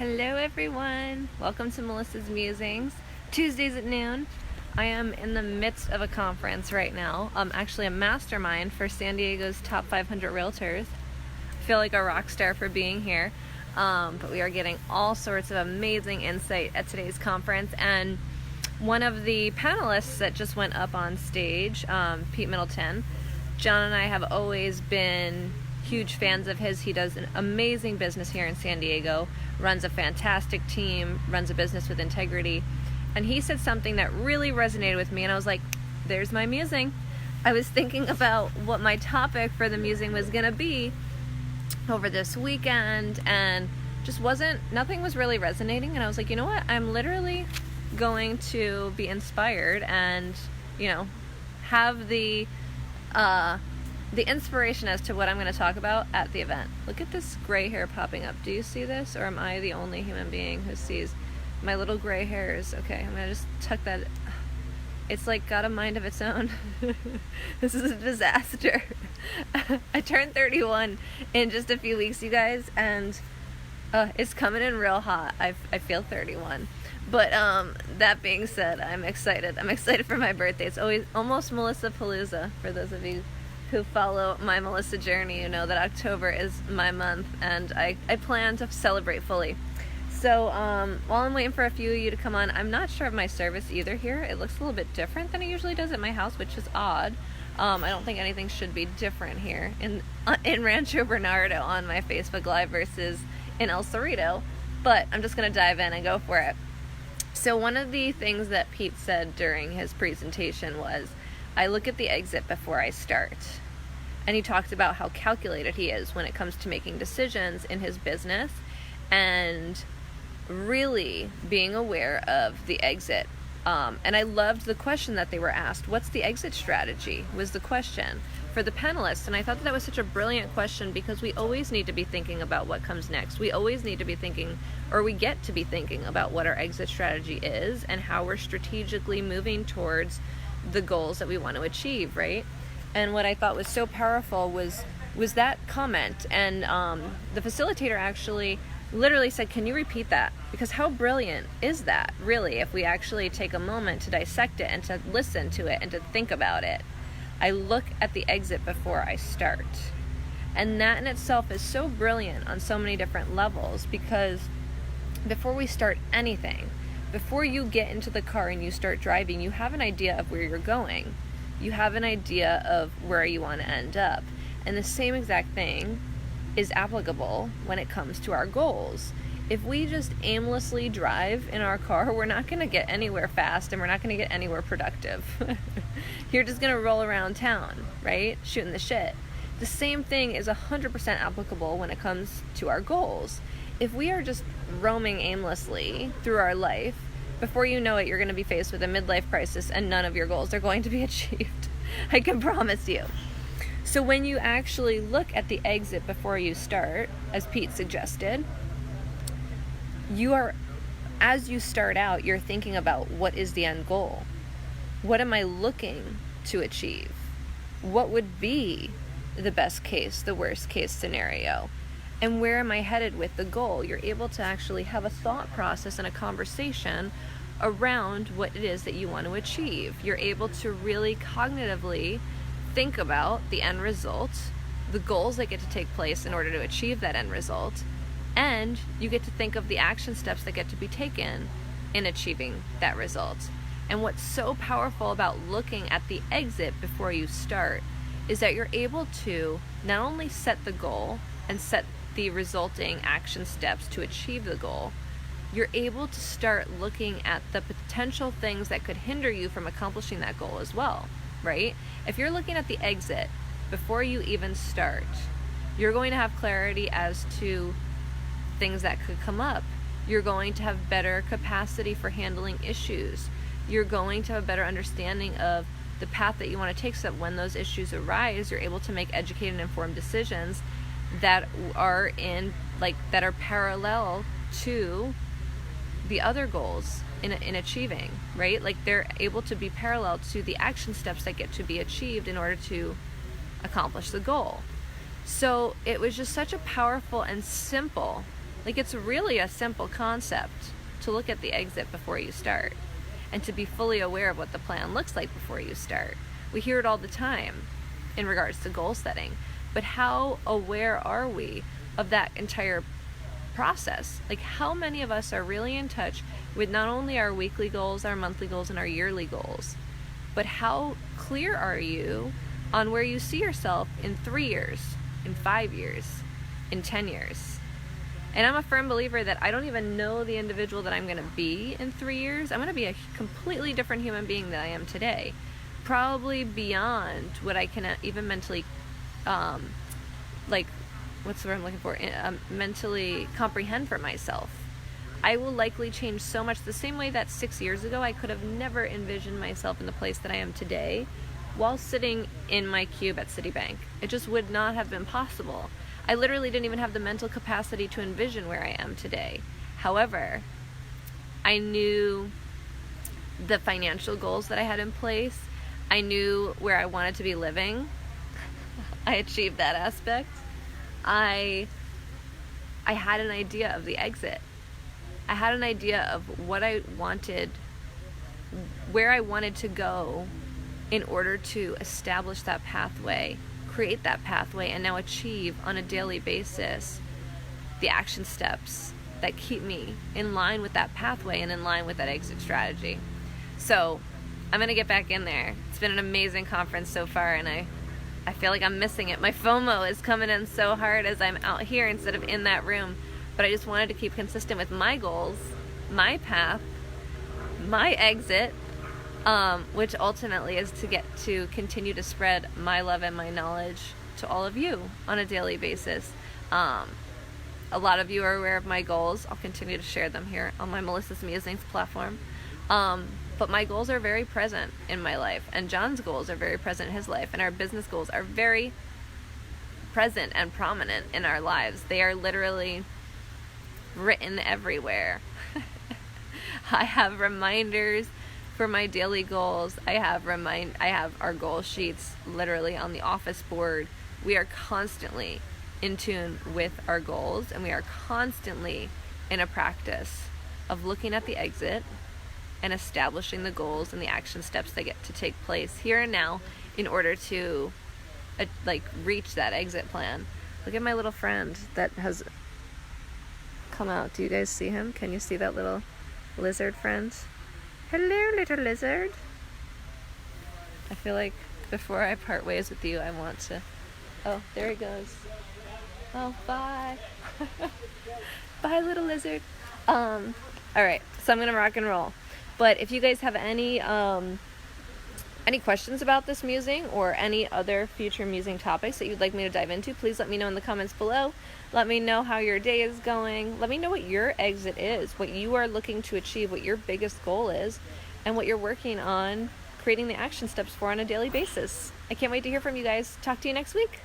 Hello everyone! Welcome to Melissa's Musings. Tuesdays at noon. I am in the midst of a conference right now. Actually a mastermind for San Diego's top 500 realtors. I feel like a rock star for being here. But we are getting all sorts of amazing insight at today's conference. And one of the panelists that just went up on stage, Pete Middleton, John and I have always been huge fans of his. He does an amazing business here in San Diego, runs a fantastic team, runs a business with integrity. And he said something that really resonated with me, and I was like, there's my musing. I was thinking about what my topic for the musing was going to be over this weekend, and nothing was really resonating. And I was like, you know what? I'm literally going to be inspired and, have the inspiration as to what I'm going to talk about at the event. Look at this gray hair popping up. Do you see this? Or am I the only human being who sees my little gray hairs? Okay, I'm going to just tuck that. It's like got a mind of its own. This is a disaster. I turned 31 in just a few weeks, you guys, and it's coming in real hot. I feel 31. But that being said, I'm excited. I'm excited for my birthday. It's almost Melissa Palooza. For those of you who follow my Melissa journey, you know that October is my month, and I plan to celebrate fully. So while I'm waiting for a few of you to come on, I'm not sure of my service either here. It looks a little bit different than it usually does at my house, which is odd. I don't think anything should be different here in Rancho Bernardo on my Facebook Live versus in El Cerrito, but I'm just going to dive in and go for it. So one of the things that Pete said during his presentation was, I look at the exit before I start. And he talked about how calculated he is when it comes to making decisions in his business and really being aware of the exit. And I loved the question that they were asked. What's the exit strategy? Was the question for the panelists. And I thought that was such a brilliant question, because we always need to be thinking about what comes next. We always need to be thinking, or we get to be thinking about what our exit strategy is and how we're strategically moving towards the goals that we want to achieve, right? And what I thought was so powerful was that comment. And the facilitator actually literally said, can you repeat that? Because how brilliant is that, really, if we actually take a moment to dissect it and to listen to it and to think about it. I look at the exit before I start. And that in itself is so brilliant on so many different levels, because before we start anything, before you get into the car and you start driving, you have an idea of where you're going. You have an idea of where you want to end up. And the same exact thing is applicable when it comes to our goals. If we just aimlessly drive in our car, we're not going to get anywhere fast, and we're not going to get anywhere productive. You're just going to roll around town, right? Shooting the shit. The same thing is 100% applicable when it comes to our goals. If we are just roaming aimlessly through our life, before you know it, you're going to be faced with a midlife crisis, and none of your goals are going to be achieved. I can promise you. So when you actually look at the exit before you start, as Pete suggested, as you start out, you're thinking about, what is the end goal? What am I looking to achieve? What would be the best case, the worst case scenario? And where am I headed with the goal? You're able to actually have a thought process and a conversation around what it is that you want to achieve. You're able to really cognitively think about the end result, the goals that get to take place in order to achieve that end result, and you get to think of the action steps that get to be taken in achieving that result. And what's so powerful about looking at the exit before you start is that you're able to not only set the goal and set the resulting action steps to achieve the goal, you're able to start looking at the potential things that could hinder you from accomplishing that goal as well, right? If you're looking at the exit before you even start, you're going to have clarity as to things that could come up. You're going to have better capacity for handling issues. You're going to have a better understanding of the path that you want to take, so that when those issues arise, you're able to make educated and informed decisions that are parallel to the other goals in achieving, right? Like, they're able to be parallel to the action steps that get to be achieved in order to accomplish the goal. So it was just such a powerful and simple Like, it's really a simple concept to look at the exit before you start and to be fully aware of what the plan looks like before you start. We hear it all the time in regards to goal setting, but how aware are we of that entire process? Like, how many of us are really in touch with not only our weekly goals, our monthly goals, and our yearly goals, but how clear are you on where you see yourself in 3 years, in 5 years, in 10 years? And I'm a firm believer that I don't even know the individual that I'm going to be in 3 years. I'm going to be a completely different human being than I am today. Probably beyond what I can even mentally, what's the word I'm looking for? Mentally comprehend for myself. I will likely change so much, the same way that 6 years ago I could have never envisioned myself in the place that I am today while sitting in my cube at Citibank. It just would not have been possible. I literally didn't even have the mental capacity to envision where I am today. However, I knew the financial goals that I had in place. I knew where I wanted to be living. I achieved that aspect. I had an idea of the exit. I had an idea of what I wanted, where I wanted to go in order to establish that pathway, create that pathway, and now achieve on a daily basis the action steps that keep me in line with that pathway and in line with that exit strategy. So I'm going to get back in there. It's been an amazing conference so far, and I feel like I'm missing it. My FOMO is coming in so hard as I'm out here instead of in that room. But I just wanted to keep consistent with my goals, my path, my exit, which ultimately is to get to continue to spread my love and my knowledge to all of you on a daily basis. A lot of you are aware of my goals. I'll continue to share them here on my Melissa's Musings platform. But my goals are very present in my life, and John's goals are very present in his life, and our business goals are very present and prominent in our lives. They are literally written everywhere. I have reminders for my daily goals. I have our goal sheets literally on the office board. We are constantly in tune with our goals, and we are constantly in a practice of looking at the exit and establishing the goals and the action steps that get to take place here and now in order to reach that exit plan. Look at my little friend that has come out. Do you guys see him? Can you see that little lizard friend? Hello, little lizard. I feel like before I part ways with you, I want to... Oh, there he goes. Oh, bye. Bye, little lizard. All right, so I'm gonna rock and roll. But if you guys have any questions about this musing or any other future musing topics that you'd like me to dive into, please let me know in the comments below. Let me know how your day is going. Let me know what your exit is, what you are looking to achieve, what your biggest goal is, and what you're working on creating the action steps for on a daily basis. I can't wait to hear from you guys. Talk to you next week.